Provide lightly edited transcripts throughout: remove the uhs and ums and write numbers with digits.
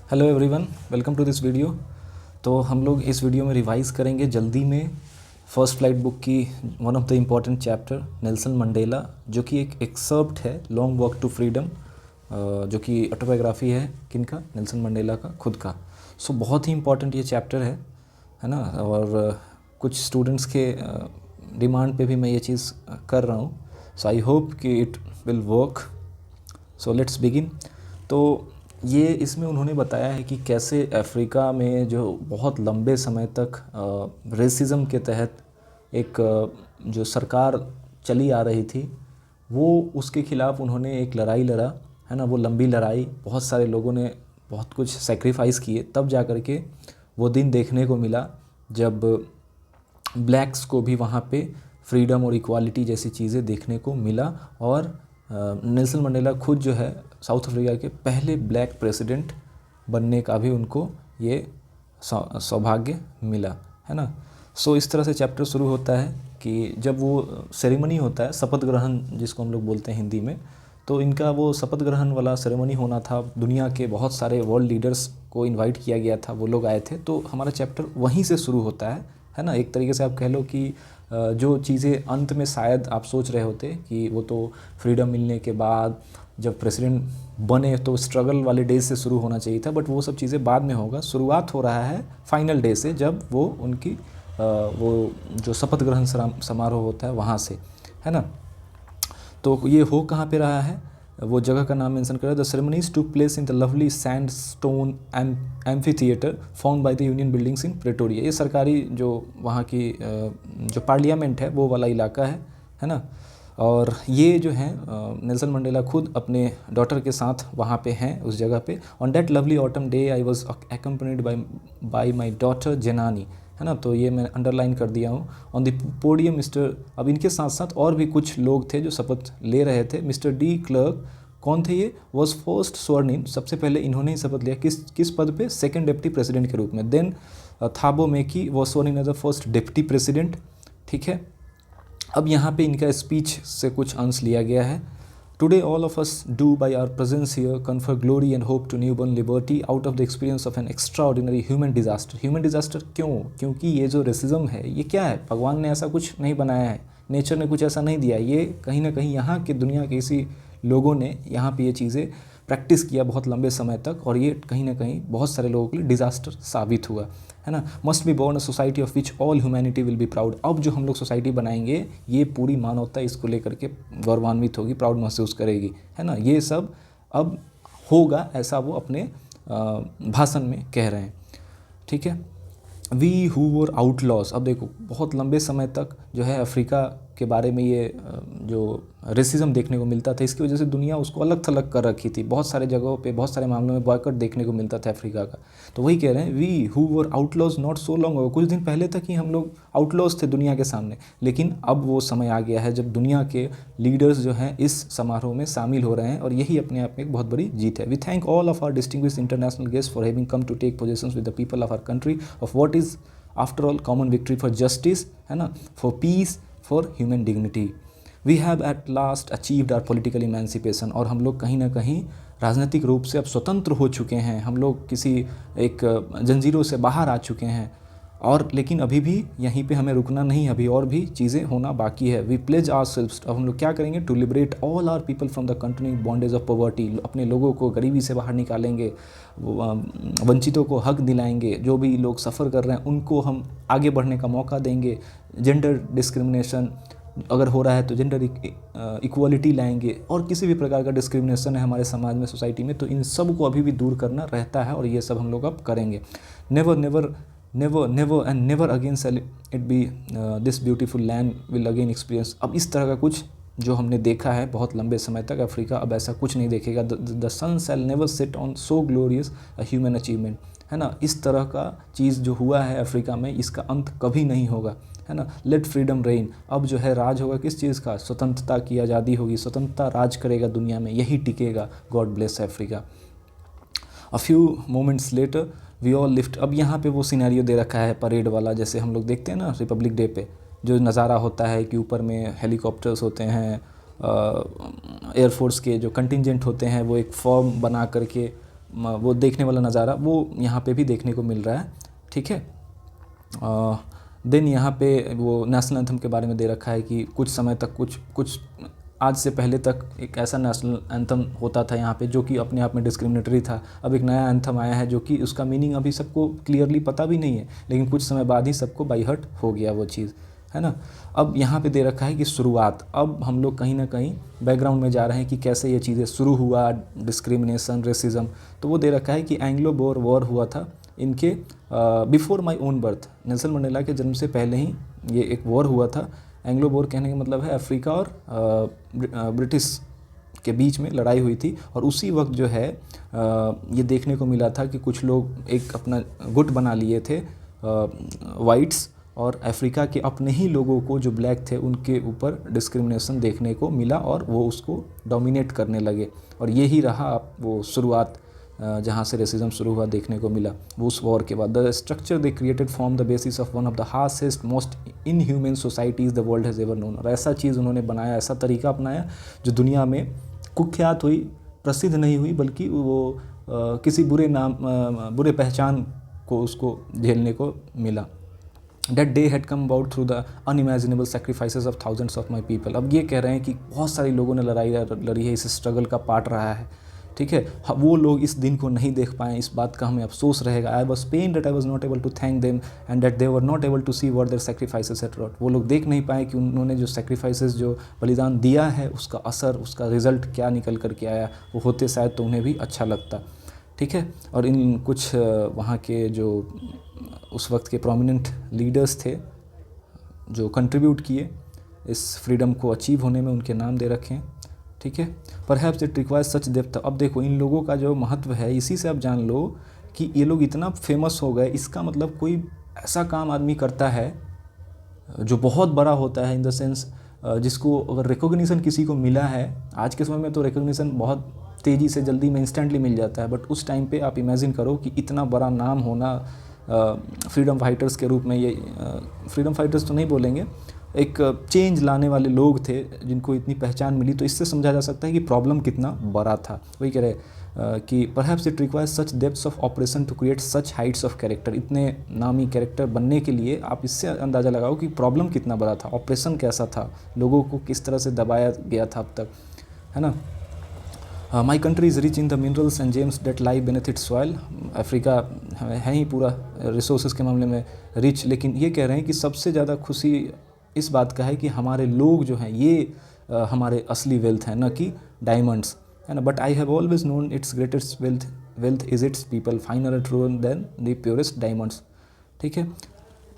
Hello everyone, welcome to this video. तो हम लोग इस वीडियो में रिवाइज़ करेंगे जल्दी में फर्स्ट फ्लाइट बुक की one of the important chapter Nelson Mandela, जो कि एक एक्सर्प्ट है लॉन्ग वॉक टू फ्रीडम, जो कि ऑटोबायोग्राफी है किनका, नेल्सन मंडेला का खुद का। सो बहुत ही इम्पॉर्टेंट ये चैप्टर है ना। और कुछ स्टूडेंट्स के डिमांड पे भी मैं ये चीज़ कर रहा हूँ। सो आई होप कि it will work. So let's begin. तो ये इसमें उन्होंने बताया है कि कैसे अफ्रीका में जो बहुत लंबे समय तक रेसिज्म के तहत एक जो सरकार चली आ रही थी, वो उसके ख़िलाफ़ उन्होंने एक लड़ाई लड़ा, है ना। वो लंबी लड़ाई, बहुत सारे लोगों ने बहुत कुछ सेक्रीफाइस किए, तब जा कर के वो दिन देखने को मिला जब ब्लैक्स को भी वहाँ पे फ्रीडम और इक्वालिटी जैसी चीज़ें देखने को मिला। और नेल्सन मंडेला खुद जो है साउथ अफ्रीका के पहले ब्लैक प्रेसिडेंट बनने का भी उनको ये सौभाग्य मिला, है ना। सो इस तरह से चैप्टर शुरू होता है कि जब वो सेरेमनी होता है, शपथ ग्रहण जिसको हम लोग बोलते हैं हिंदी में, तो इनका वो शपथ ग्रहण वाला सेरेमनी होना था। दुनिया के बहुत सारे वर्ल्ड लीडर्स को इनवाइट किया गया था, वो लोग आए थे। तो हमारा चैप्टर वहीं से शुरू होता है ना। एक तरीके से आप कह लो कि जो चीज़ें अंत में शायद आप सोच रहे होते कि वो तो फ्रीडम मिलने के बाद जब प्रेसिडेंट बने तो स्ट्रगल वाले डेज से शुरू होना चाहिए था, बट वो सब चीज़ें बाद में होगा। शुरुआत हो रहा है फाइनल डे से, जब वो उनकी वो जो शपथ ग्रहण समारोह होता है वहाँ से, है ना। तो ये हो कहाँ पे रहा है, वो जगह का नाम मेंशन कर रहा है। The ceremonies took place in the lovely sandstone amphi theatre found by the union buildings in Pretoria. ये सरकारी जो वहाँ की जो पार्लियामेंट है वो वाला इलाका है ना। और ये जो है नेल्सन मंडेला खुद अपने डॉटर के साथ वहाँ पे हैं उस जगह पे। On that lovely autumn day I was accompanied by my daughter Zenani, है ना। तो ये मैं अंडरलाइन कर दिया हूँ। ऑन द पोडियम मिस्टर, अब इनके साथ साथ और भी कुछ लोग थे जो शपथ ले रहे थे। मिस्टर डी क्लर्क, कौन थे ये, वॉज फर्स्ट स्वर्न इन, सबसे पहले इन्होंने ही शपथ लिया। किस पद पे, सेकंड डिप्टी प्रेसिडेंट के रूप में। Then Thabo Mbeki was sworn in as the first deputy president, ठीक है। अब यहाँ पे इनका स्पीच से कुछ अंश लिया गया है। Today all of us do by our presence here confer glory and hope to newborn liberty out of the experience of an extraordinary human disaster. Human disaster क्यों? क्योंकि ये जो रेसिज्म है ये क्या है, भगवान ने ऐसा कुछ नहीं बनाया है, नेचर ने कुछ ऐसा नहीं दिया। ये कहीं ना कहीं यहाँ के दुनिया के इसी लोगों ने यहाँ पे ये चीज़ें प्रैक्टिस किया बहुत लंबे समय तक, और ये कहीं ना कहीं बहुत सारे लोगों के लिए डिज़ास्टर साबित हुआ, है ना। Must be born a society of which all humanity will be proud. अब जो हम लोग सोसाइटी बनाएंगे, ये पूरी मानवता इसको लेकर के गौरवान्वित होगी, प्राउड महसूस करेगी, है ना। ये सब अब होगा, ऐसा वो अपने भाषण में कह रहे हैं, ठीक है। वी हु वर आउटलॉस, अब देखो बहुत लंबे समय तक जो है अफ्रीका के बारे में ये जो रेसिज्म देखने को मिलता था, इसकी वजह से दुनिया उसको अलग थलग कर रखी थी। बहुत सारे जगहों पे, बहुत सारे मामलों में बॉयकॉट देखने को मिलता था अफ्रीका का। तो वही कह रहे हैं, we who were outlaws not so long ago, कुछ दिन पहले तक ही हम लोग आउटलॉज थे दुनिया के सामने, लेकिन अब वो समय आ गया है जब दुनिया के लीडर्स जो हैं इस समारोह में शामिल हो रहे हैं, और यही अपने आप में एक बहुत बड़ी जीत है। We thank all of our distinguished international guest for having come to take positions with the people of our country of what is after all common victory for justice, है ना, for peace, for human dignity. We have at last achieved our political emancipation, और हम लोग कहीं ना कहीं राजनीतिक रूप से अब स्वतंत्र हो चुके हैं। हम लोग किसी एक जंजीरों से बाहर आ चुके हैं, और लेकिन अभी भी यहीं पे हमें रुकना नहीं, अभी और भी चीज़ें होना बाकी है। वी प्लेज आवर सेल्व्स, अब हम लोग क्या करेंगे, to liberate all our people from the continuing bondage of poverty, अपने लोगों को गरीबी से बाहर निकालेंगे, वंचितों को हक दिलाएंगे, जो भी लोग सफ़र कर रहे हैं उनको हम आगे बढ़ने का मौका देंगे। जेंडर डिस्क्रिमिनेशन अगर हो रहा है तो जेंडर इक्वलिटी लाएंगे, और किसी भी प्रकार का डिस्क्रिमिनेशन है हमारे समाज में, सोसाइटी में, तो इन सब को अभी भी दूर करना रहता है, और ये सब हम लोग अब करेंगे। Never never never never and never again shall it be this beautiful land will again experience. अब इस तरह का कुछ जो हमने देखा है बहुत लंबे समय तक, अफ्रीका अब ऐसा कुछ नहीं देखेगा। The sun shall never set on so glorious a human achievement, है ना। इस तरह का चीज़ जो हुआ है अफ्रीका में, इसका अंत कभी नहीं होगा, है ना। लेट फ्रीडम रेन, अब जो है राज होगा किस चीज़ का, स्वतंत्रता की आज़ादी होगी, स्वतंत्रता राज करेगा दुनिया में, यही टिकेगा। God bless Africa. A few moments later we all lift, अब यहाँ पे वो सिनेरियो दे रखा है परेड वाला, जैसे हम लोग देखते हैं ना रिपब्लिक डे पे, जो नज़ारा होता है कि ऊपर में हेलीकॉप्टर्स होते हैं, एयरफोर्स के जो कंटिजेंट होते हैं वो एक फॉर्म बना करके वो देखने वाला नज़ारा वो यहाँ पे भी देखने को मिल रहा है, ठीक है। देन यहाँ पे वो नेशनल एंथम के बारे में दे रखा है कि कुछ समय तक कुछ आज से पहले तक एक ऐसा नेशनल एंथम होता था यहाँ पे जो कि अपने आप में डिस्क्रिमिनेटरी था। अब एक नया एंथम आया है जो कि उसका मीनिंग अभी सबको क्लियरली पता भी नहीं है, लेकिन कुछ समय बाद ही सबको बाई हर्ट हो गया वो चीज़, है ना। अब यहाँ पे दे रखा है कि शुरुआत, अब हम लोग कहीं ना कहीं बैकग्राउंड में जा रहे हैं कि कैसे ये चीज़ें शुरू हुआ, डिस्क्रिमिनेशन, रेसिज्म। तो वो दे रखा है कि एंग्लो बोर वॉर हुआ था इनके before my own birth, Nelson Mandela के जन्म से पहले ही ये एक वॉर हुआ था। एंग्लो बोर कहने का मतलब है अफ्रीका और ब्रिटिश के बीच में लड़ाई हुई थी, और उसी वक्त जो है ये देखने को मिला था कि कुछ लोग एक अपना गुट बना लिए थे वाइट्स, और अफ्रीका के अपने ही लोगों को जो ब्लैक थे उनके ऊपर डिस्क्रिमिनेशन देखने को मिला और वो उसको डोमिनेट करने लगे। और ये ही रहा वो शुरुआत जहाँ से रेसिज्म शुरू हुआ देखने को मिला वो उस वॉर के बाद। The structure they created form the basis of one of the harshest most inhuman societies the world has ever known. और ऐसा चीज़ उन्होंने बनाया, ऐसा तरीका अपनाया जो दुनिया में कुख्यात हुई, प्रसिद्ध नहीं हुई, बल्कि वो किसी बुरे पहचान को उसको झेलने को मिला। That day had come about through the unimaginable sacrifices of thousands of my people। अब ये कह रहे हैं कि बहुत सारे लोगों ने लड़ाई लड़ी है, इस स्ट्रगल का पार्ट रहा है, ठीक है। वो लोग इस दिन को नहीं देख पाए, इस बात का हमें अफसोस रहेगा। I was pain that I was not able to thank them and that they were not able to see what their sacrifices had wrought. वो लोग देख नहीं पाए कि उन्होंने जो सैक्रिफाइसेस, जो बलिदान दिया है, उसका असर, उसका रिज़ल्ट क्या निकल कर के आया। वो होते शायद तो उन्हें भी अच्छा लगता, ठीक है। और इन कुछ वहाँ के जो उस वक्त के प्रोमिनेंट लीडर्स थे जो कंट्रीब्यूट किए इस फ्रीडम को अचीव होने में, उनके नाम दे रखे हैं, ठीक है। Perhaps it requires such depth. अब देखो इन लोगों का जो महत्व है, इसी से आप जान लो कि ये लोग इतना फेमस हो गए। इसका मतलब कोई ऐसा काम आदमी करता है जो बहुत बड़ा होता है, इन द सेंस जिसको अगर रिकॉग्निशन किसी को मिला है, आज के समय में तो रिकॉग्निशन बहुत तेज़ी से जल्दी में इंस्टेंटली मिल जाता है, बट उस टाइम पे आप इमेजिन करो कि इतना बड़ा नाम होना फ्रीडम फाइटर्स के रूप में। ये फ्रीडम फाइटर्स तो नहीं बोलेंगे, एक चेंज लाने वाले लोग थे जिनको इतनी पहचान मिली। तो इससे समझा जा सकता है कि प्रॉब्लम कितना बड़ा था। वही कह रहे कि perhaps it requires such depths of operation to create such heights of character. इतने नामी कैरेक्टर बनने के लिए आप इससे अंदाज़ा लगाओ कि प्रॉब्लम कितना बड़ा था, ऑपरेशन कैसा था, लोगों को किस तरह से दबाया गया था अब तक, है ना। My country is rich in the minerals and James date lie beneath it's soil. Africa है ही पूरा रिसोर्सेज के मामले में रिच, लेकिन ये कह रहे हैं कि सबसे ज़्यादा खुशी इस बात का है कि हमारे लोग जो हैं ये हमारे असली वेल्थ हैं, न कि डायमंड्स, है ना। But I have always known its greatest wealth is its people, finer and true than the purest diamonds, ठीक है।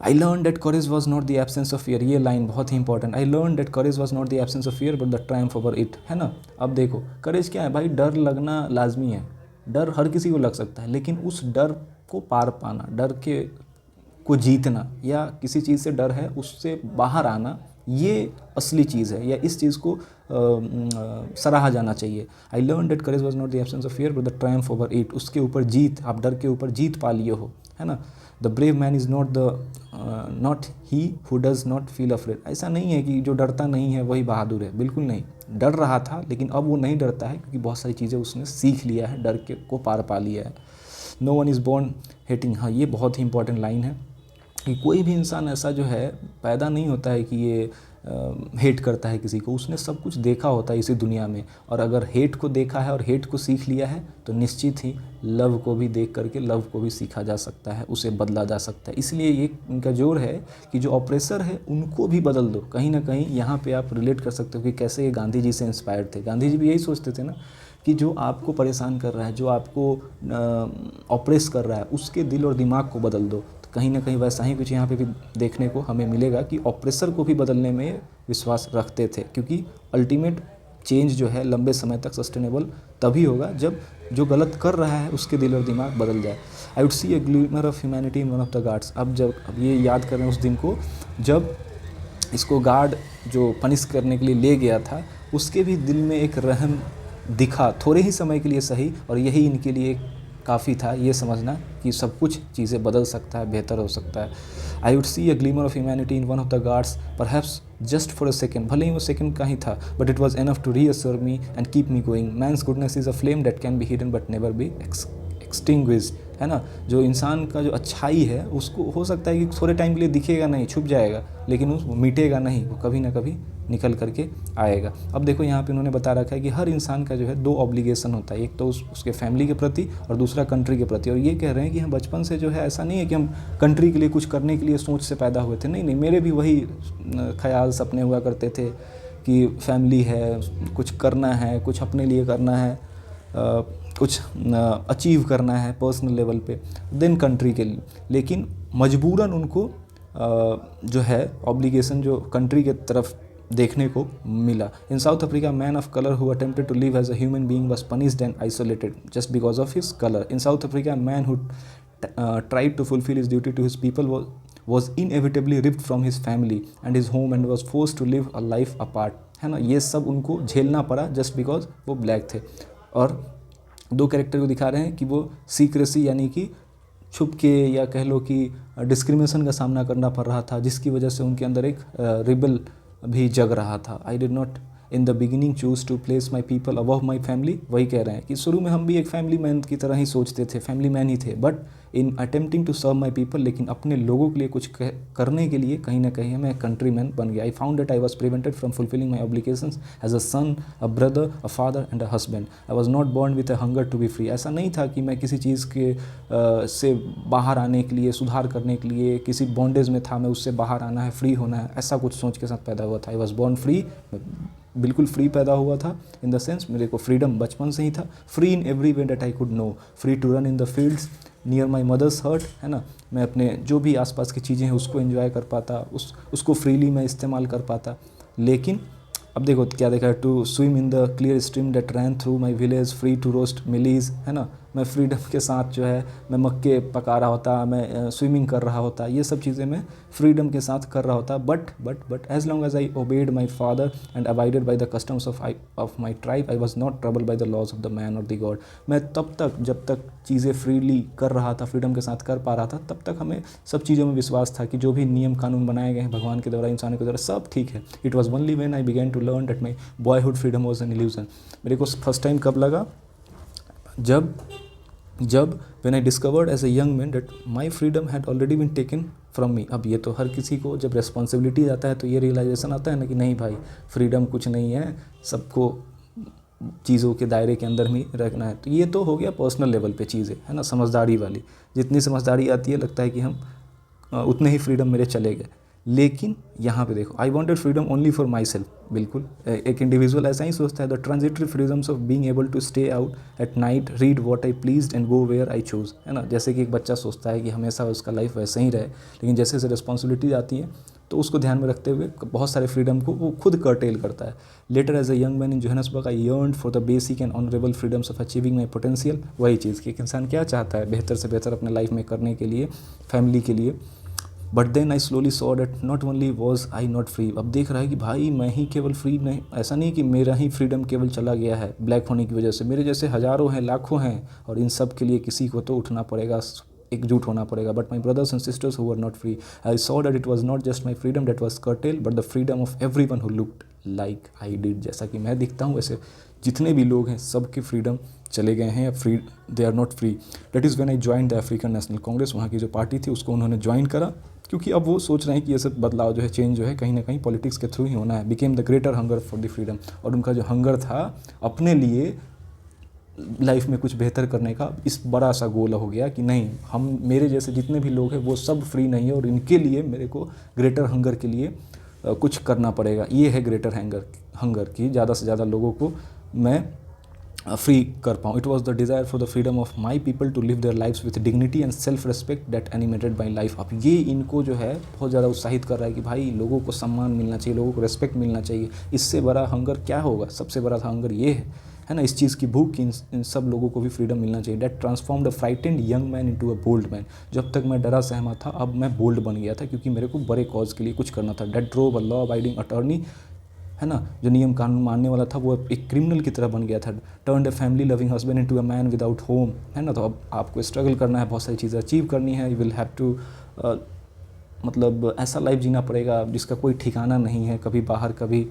I learn that courage was not the absence of fear. ये लाइन बहुत ही important. I learn that courage was not the absence of fear but the triumph over it, है ना। अब देखो करेज क्या है भाई, डर लगना लाजमी है, डर हर किसी को लग सकता है, लेकिन उस डर को पार पाना, डर के को जीतना, या किसी चीज़ से डर है उससे बाहर आना, ये असली चीज़ है, या इस चीज़ को सराहा जाना चाहिए। I learn that courage was not the absence of fear but the triumph over it. उसके ऊपर जीत, आप डर के ऊपर जीत पा लिए हो, है ना। The brave man is not he who does not feel afraid. ऐसा नहीं है कि जो डरता नहीं है वही बहादुर है, बिल्कुल नहीं। डर रहा था लेकिन अब वो नहीं डरता है, क्योंकि बहुत सारी चीज़ें उसने सीख लिया है, डर के को पार पा लिया है। No one is born hating. हाँ, ये बहुत ही इंपॉर्टेंट लाइन है कि कोई भी इंसान ऐसा जो है पैदा नहीं होता है कि ये हेट करता है किसी को। उसने सब कुछ देखा होता है इसी दुनिया में, और अगर हेट को देखा है और हेट को सीख लिया है तो निश्चित ही लव को भी देख करके लव को भी सीखा जा सकता है, उसे बदला जा सकता है। इसलिए ये इनका जोर है कि जो ऑप्रेसर है उनको भी बदल दो। कहीं ना कहीं यहाँ पे आप रिलेट कर सकते हो कि कैसे ये गांधी जी से इंस्पायर्ड थे। गांधी जी भी यही सोचते थे ना कि जो आपको परेशान कर रहा है, जो आपको ऑप्रेस कर रहा है, उसके दिल और दिमाग को बदल दो। कहीं ना कहीं वैसा ही कुछ यहाँ पे भी देखने को हमें मिलेगा कि ऑप्रेसर को भी बदलने में विश्वास रखते थे, क्योंकि अल्टीमेट चेंज जो है लंबे समय तक सस्टेनेबल तभी होगा जब जो गलत कर रहा है उसके दिल और दिमाग बदल जाए। आई would C A glimmer of humanity in one of the guards. अब ये याद कर रहे हैं उस दिन को जब इसको गार्ड जो पनिश करने के लिए ले गया था, उसके भी दिल में एक रहम दिखा, थोड़े ही समय के लिए सही, और यही इनके लिए काफ़ी था ये समझना कि सब कुछ चीज़ें बदल सकता है, बेहतर हो सकता है। I would see a glimmer of humanity in one of the guards perhaps just for a second, भले ही वो सेकेंड का ही था, but it was enough to reassure me and keep me going. Man's goodness is a flame that can be hidden but never be extinguished, है ना। जो इंसान का जो अच्छाई है उसको हो सकता है कि थोड़े टाइम के लिए दिखेगा नहीं, छुप जाएगा, लेकिन वो मिटेगा नहीं, वो कभी ना कभी निकल करके आएगा। अब देखो यहाँ पे उन्होंने बता रखा है कि हर इंसान का जो है 2 ऑब्लिगेशन होता है, एक तो उसके फैमिली के प्रति और दूसरा कंट्री के प्रति। और ये कह रहे हैं कि हम बचपन से जो है ऐसा नहीं है कि हम कंट्री के लिए कुछ करने के लिए सोच से पैदा हुए थे, नहीं नहीं, मेरे भी वही ख्याल सपने हुआ करते थे कि फैमिली है, कुछ करना है, कुछ अपने लिए करना है, कुछ अचीव करना है पर्सनल लेवल पे, देन कंट्री के लिए। लेकिन मजबूरन उनको जो है ऑब्लिगेशन जो कंट्री के तरफ देखने को मिला। In South Africa man of colour who attempted to live as a human being was punished and isolated just because of his colour. In South Africa man who tried to fulfill his duty to his people was inevitably ripped from his family and his home and was forced to live a life apart, है ना। ये सब उनको झेलना पड़ा just because वो black थे। और 2 कैरेक्टर को दिखा रहे हैं कि वो सीक्रेसी यानी कि छुप के या कह लो कि डिस्क्रिमिनेशन का सामना करना पड़ रहा था, जिसकी वजह से उनके अंदर एक रिबल भी जग रहा था। I did not in the beginning choose to place my people above my family. वही कह रहे हैं कि शुरू में हम भी एक फैमिली मैन की तरह ही सोचते थे, फैमिली मैन ही थे, but in attempting to serve my people, लेकिन अपने लोगों के लिए कुछ करने के लिए कहीं ना कहीं मैं कंट्री मैन बन गया। I found that I was prevented from fulfilling my obligations as a son, a brother, a father and a husband. I was not born with a hunger to be free. ऐसा नहीं था कि मैं किसी चीज़ के से बाहर आने के लिए, सुधार करने के लिए किसी बॉन्डेज में था, मैं उससे बाहर आना है, फ्री होना है, ऐसा कुछ सोच के साथ पैदा हुआ था। आई वॉज बॉर्न फ्री, बिल्कुल फ्री पैदा हुआ था, इन द सेंस मेरे को फ्रीडम बचपन से ही था। Free in every way that I could know, free to run in the fields near my mother's hut, है ना। मैं अपने जो भी आसपास की चीज़ें हैं उसको एंजॉय कर पाता, उसको फ्रीली मैं इस्तेमाल कर पाता। लेकिन अब देखो क्या देखा है, to swim in the clear stream that ran through my village, free to roast mealies, है ना। मैं फ्रीडम के साथ जो है मैं मक्के पका रहा होता, मैं स्विमिंग कर रहा होता, ये सब चीज़ें मैं फ्रीडम के साथ कर रहा होता। But as long as I obeyed my father and abided by the customs of my tribe, I was not troubled by the laws of the man or the God. मैं तब तक जब तक चीज़ें फ्रीली कर रहा था, फ्रीडम के साथ कर पा रहा था, तब तक हमें सब चीज़ों में विश्वास था कि जो भी नियम कानून बनाए गए हैं भगवान के द्वारा, इंसानों के द्वारा, सब ठीक है। It was only when I began to learn that my boyhood freedom was an illusion. मेरे को फर्स्ट टाइम कब लगा, जब when I discovered as a young man that my freedom had already been taken from me। अब ये तो हर किसी को जब रिस्पॉन्सिबिलिटी आता है तो ये रियलाइजेशन आता है ना कि नहीं भाई, फ्रीडम कुछ नहीं है, सबको चीज़ों के दायरे के अंदर ही रखना है। तो ये तो हो गया पर्सनल लेवल पे चीज़ें, है ना, समझदारी वाली। जितनी समझदारी आती है लगता है कि हम उतने ही फ्रीडम मेरे चले गए। लेकिन यहाँ पे देखो, I wanted freedom only for myself. बिल्कुल एक इंडिविजुअल ऐसा ही सोचता है। The transitory freedoms of being able to stay out at night, read what I pleased and go where I choose, है ना। जैसे कि एक बच्चा सोचता है कि हमेशा उसका लाइफ वैसे ही रहे, लेकिन जैसे जैसे रिस्पॉन्सिबिलिटी आती है तो उसको ध्यान में रखते हुए बहुत सारे फ्रीडम को वो खुद कर्टेल करता है। Later as a young man in Johannesburg I yearned for the basic and honourable freedoms of achieving my potential. वही चीज़ कि एक इंसान क्या चाहता है, बेहतर से बेहतर अपने लाइफ में करने के लिए, फैमिली के लिए। But then I slowly saw that not only was I not free. अब देख रहा है कि भाई मैं ही केवल फ्री नहीं, ऐसा नहीं कि मेरा ही फ्रीडम केवल चला गया है ब्लैक होने की वजह से। मेरे जैसे हज़ारों हैं, लाखों हैं, और इन सब के लिए किसी को तो उठना पड़ेगा, एकजुट होना पड़ेगा। But my brothers and sisters who were not free, I saw that it was not just my freedom that was cartel but the freedom of every one who looked like I did. जैसा कि मैं दिखता हूँ वैसे जितने भी लोग हैं सबके फ्रीडम चले गए हैं, free they are not free. That is when I join the African National Congress. वहाँ की जो पार्टी थी उसको उन्होंने ज्वाइन करा, क्योंकि अब वो सोच रहे हैं कि ये सब बदलाव जो है, चेंज जो है कहीं ना कहीं पॉलिटिक्स के थ्रू ही होना है। Became the greater hunger for the freedom. और उनका जो हंगर था अपने लिए लाइफ में कुछ बेहतर करने का, इस बड़ा सा गोल हो गया कि नहीं, हम मेरे जैसे जितने भी लोग हैं वो सब फ्री नहीं है, और इनके लिए मेरे को ग्रेटर हंगर के लिए कुछ करना पड़ेगा। ये है ग्रेटर हंगर की ज़्यादा से ज़्यादा लोगों को मैं फ्री कर पाऊँ। It was the desire for the freedom of my people to live their lives with dignity and self respect that animated by life. अब ये इनको जो है बहुत ज़्यादा उत्साहित कर रहा है कि भाई लोगों को सम्मान मिलना चाहिए, लोगों को रिस्पेक्ट मिलना चाहिए। इससे बड़ा हंगर क्या होगा? सबसे बड़ा हंगर ये है ना, इस चीज़ की भूख कि इन सब लोगों को भी फ्रीडम मिलना चाहिए। That transformed a frightened young man into a bold man. जब तक मैं डरा सहमा था, अब मैं बोल्ड बन गया था, क्योंकि मेरे को बड़े कॉज के लिए कुछ करना था। That drove a law abiding attorney, है ना, जो नियम कानून मानने वाला था वो एक क्रिमिनल की तरह बन गया था। Turned a family loving husband into a man without home, है ना। तो अब आपको स्ट्रगल करना है, बहुत सारी चीज़ें अचीव करनी है, यू विल हैव टू मतलब ऐसा लाइफ जीना पड़ेगा जिसका कोई ठिकाना नहीं है, कभी बाहर कभी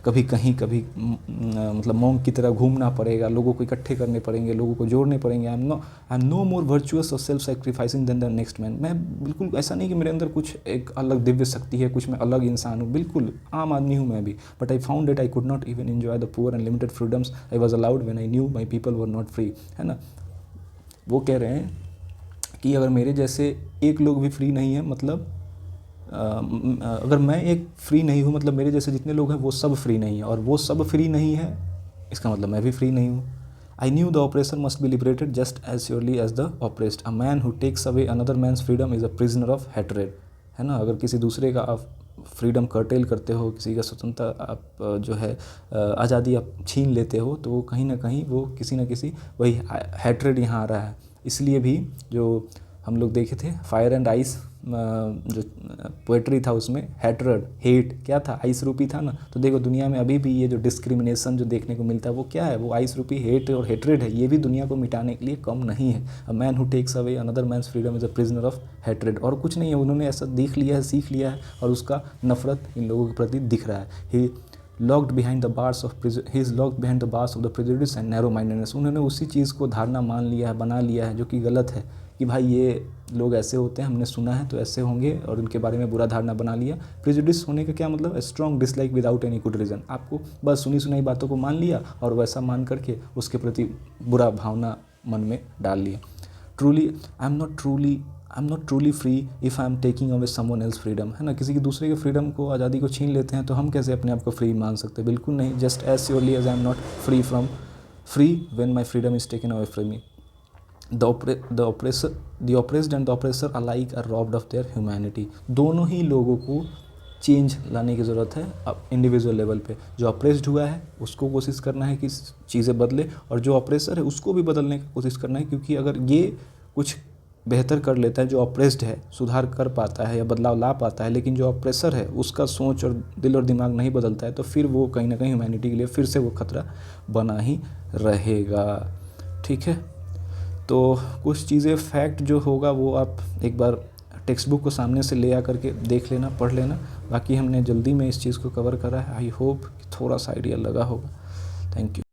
कभी कहीं, कभी मतलब मॉन्क की तरह घूमना पड़ेगा, लोगों को इकट्ठे करने पड़ेंगे, लोगों को जोड़ने पड़ेंगे। I am no more virtuous or self sacrificing than the next man. मैं बिल्कुल ऐसा नहीं कि मेरे अंदर कुछ एक अलग दिव्य शक्ति है, कुछ मैं अलग इंसान हूँ, बिल्कुल आम आदमी हूँ मैं भी। But I found that I could not even enjoy the poor and limited freedoms I was allowed when I knew my people were not free, है ना। वो कह रहे हैं कि अगर मेरे जैसे एक लोग भी फ्री नहीं है, मतलब अगर मैं एक फ्री नहीं हूँ, मतलब मेरे जैसे जितने लोग हैं वो सब फ्री नहीं है, और वो सब फ्री नहीं है इसका मतलब मैं भी फ्री नहीं हूँ। I knew the oppressor must be liberated just as surely as the oppressed. A man who takes away another man's freedom is a prisoner of hatred, है ना। अगर किसी दूसरे का आप फ्रीडम कर्टेल करते हो, किसी का स्वतंत्रता आप जो है आज़ादी आप छीन लेते हो, तो वो कहीं ना कहीं वो किसी न किसी वही हेट्रेड यहाँ आ रहा है। इसलिए भी जो हम लोग देखे थे फायर एंड आइस, जो पोएट्री था उसमें हैट्रेड, हेट क्या था, आइस रूपी था ना। तो देखो दुनिया में अभी भी ये जो डिस्क्रिमिनेशन जो देखने को मिलता है वो क्या है, वो आइस रूपी हेट और हेट्रेड है। ये भी दुनिया को मिटाने के लिए कम नहीं है। A man who takes away another man's freedom is a prisoner of hatred. और कुछ नहीं है, उन्होंने ऐसा देख लिया है, सीख लिया है, और उसका नफरत इन लोगों के प्रति दिख रहा है। He locked behind the bars of he is locked behind the bars of the prejudice and narrow mindedness. उन्होंने उसी चीज़ को धारणा मान लिया है, बना लिया है, जो कि गलत है, कि भाई ये लोग ऐसे होते हैं, हमने सुना है तो ऐसे होंगे, और उनके बारे में बुरा धारणा बना लिया। प्रेजुडिस होने का क्या मतलब, strong dislike without any good reason. आपको बस सुनी सुनाई बातों को मान लिया और वैसा मान करके उसके प्रति बुरा भावना मन में डाल लिया। Truly I am not truly free if I am taking away someone else freedom, है ना। किसी की दूसरे के फ्रीडम को, आज़ादी को छीन लेते हैं तो हम कैसे अपने आप को फ्री मान सकते हैं, बिल्कुल नहीं। Just as surely as I am not free when my freedom is taken away from me. the oppressed and the oppressor alike are robbed of their humanity। दोनों ही लोगों को चेंज लाने की ज़रूरत है अब इंडिविजुअल लेवल पे। जो अप्रेस्ड हुआ है उसको कोशिश करना है कि चीज़ें बदले, और जो अप्रेसर है उसको भी बदलने की कोशिश करना है, क्योंकि अगर ये कुछ बेहतर कर लेता है, जो अप्रेस्ड है सुधार कर पाता है या बदलाव ला पाता है, लेकिन जो अप्रेसर है उसका सोच और दिल और दिमाग नहीं बदलता है, तो फिर वो कहीं ना कहीं ह्यूमैनिटी के लिए फिर से वो खतरा बना ही रहेगा। ठीक है, तो कुछ चीज़ें फैक्ट जो होगा वो आप एक बार टेक्स्ट बुक को सामने से ले आ करके देख लेना, पढ़ लेना। बाकी हमने जल्दी में इस चीज़ को कवर करा है। आई होप थोड़ा सा आइडिया लगा होगा। Thank you.